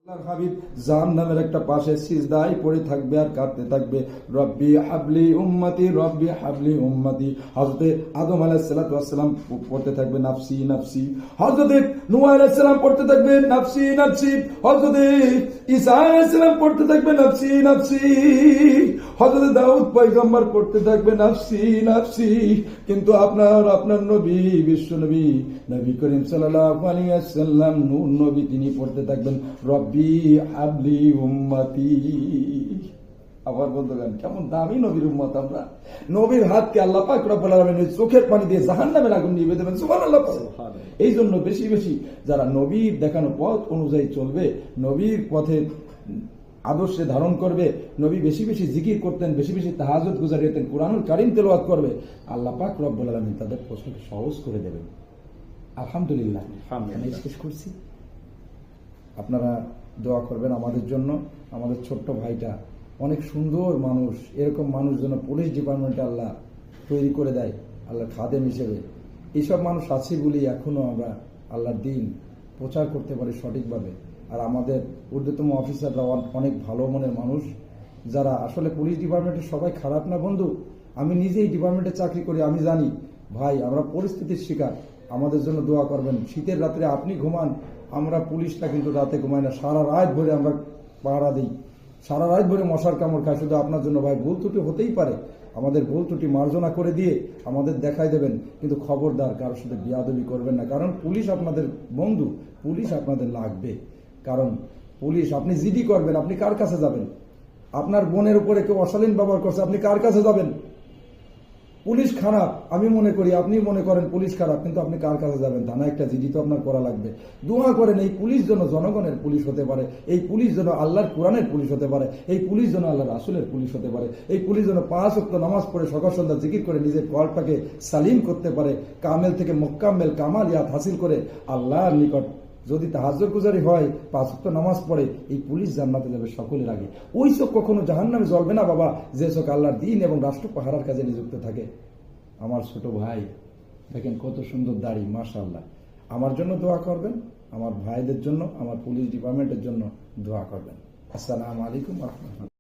হাবিব জাহান্নামের একটা পাশে সিজদায় পড়ে থাকবে আর কাঁদতে থাকবে, রব্বি হাবলি উম্মতি, রব্বি হাবলি উম্মতি। হযরতে আদম আলাইহিস সালাতু ওয়াস সালাম পড়তে থাকবে নাফসি নাফসি, হযরতে নূহ আলাইহিস সালাম পড়তে থাকবে নাফসি নাফসি, হযরতে ঈসা আলাইহিস সালাম পড়তে থাকবে নাফসি নাফসি, হযরতে দাউদ পয়গম্বর পড়তে থাকবে নাফসি নাফসি। কিন্তু আপনার নবী, বিশ্ব নবী, নবী করিম সাল্লাল্লাহু আলাইহি ওয়াসাল্লাম নূর নবী, তিনি পড়তে থাকবেন রব্বি হাবলি উম্মতি। আবার বন্ধুগণ, কেমন দামি নবীর উম্মত আমরা। নবীর হাতকে আল্লাহ পাক রব্বুল আলামিন চোখের পানি দিয়ে জাহান্নামের আগুন নিয়ে দেবেন, সুবহানাল্লাহ। এই জন্য বেশি বেশি যারা নবীর দেখানো পথ অনুযায়ী চলবে, নবীর পথে আদর্শে ধারণ করবে, নবী বেশি বেশি জিকির করতেন, বেশি বেশি তাহাজ্জুদ গুজারি হতেন, কুরআনুল কারীম তেলাওয়াত করবে, আল্লাহ পাক রব্বুল আলামিন তাদের প্রশ্নকে সহজ করে দেবেন। আলহামদুলিল্লাহ। আমি শেষ করছি। আপনারা দোয়া করবেন আমাদের জন্য। আমাদের ছোট্ট ভাইটা অনেক সুন্দর মানুষ, এরকম মানুষ যেন পুলিশ ডিপার্টমেন্টে আল্লাহ তৈরি করে দেয়, আল্লাহর খাদেম হিসেবে। এইসব মানুষ আছে বলেই এখনো আমরা আল্লাহর দিন প্রচার করতে পারি সঠিকভাবে। আর আমাদের ঊর্ধ্বতম অফিসাররা অনেক ভালো মনের মানুষ, যারা আসলে পুলিশ ডিপার্টমেন্টের সবাই খারাপ না বন্ধু। আমি নিজেই ডিপার্টমেন্টে চাকরি করি, আমি জানি ভাই আমরা পরিস্থিতির শিকার। আমাদের জন্য দোয়া করবেন। শীতের রাত্রে আপনি ঘুমান, আমরা পুলিশটা কিন্তু রাতে ঘুমাই না, সারা রাত ভরে আমরা পাহারা দিই, সারা রাত ভরে মশার কামড় খাই শুধু আপনার জন্য। ভাই ভুল ত্রুটি হতেই পারে, আমাদের ভুল ত্রুটি মার্জনা করে দিয়ে আমাদের দেখাই দেবেন, কিন্তু খবরদার কারোর সাথে বিয়াদবি করবেন না। কারণ পুলিশ আপনাদের বন্ধু, পুলিশ আপনাদের লাগবে। কারণ পুলিশ, আপনি জিডি করবেন, আপনি কার কাছে যাবেন? আপনার বোনের উপরে কেউ অশালীন ব্যবহার করছে, আপনি কার কাছে যাবেন? পুলিশ খারাপ আমি মনে করি, আপনি মনে করেন পুলিশ খারাপ, কিন্তু আপনি কার কাছে যাবেন? থানা একটা জিডি তো আপনার করা লাগবে। দোয়া করেন এই পুলিশ যেন জনগণের পুলিশ হতে পারে, এই পুলিশ যেন আল্লাহর কোরআনের পুলিশ হতে পারে, এই পুলিশ যেন আল্লাহর রাসূলের পুলিশ হতে পারে, এই পুলিশ যেন 5 ওয়াক্ত নামাজ পড়ে সকাল সন্ধ্যা জিকির করে নিজের কলটাকে সালিম করতে পারে, কামেল থেকে মোকাম্মেল কামালিয়াত হাসিল করে আল্লাহর নিকট যদি তাহাজ্জুদ গুজারি হয়, 5 ওয়াক্ত নামাজ পড়ে, এই পুলিশ জান্নাতে যাবে সকলের আগে। ওই চোখ কখনো জাহান্নামে জ্বলবে না বাবা, যে চোখ আল্লাহর দ্বীন এবং রাষ্ট্র পাহারার কাজে নিযুক্ত থাকে। আমার ছোট ভাই দেখেন কত সুন্দর দাড়ি, মাশাআল্লাহ। আমার জন্য দোয়া করবেন, আমার ভাইদের জন্য, আমার পুলিশ ডিপার্টমেন্টের জন্য দোয়া করবেন। আসসালামু আলাইকুম ওয়া রাহমাতুল্লাহ।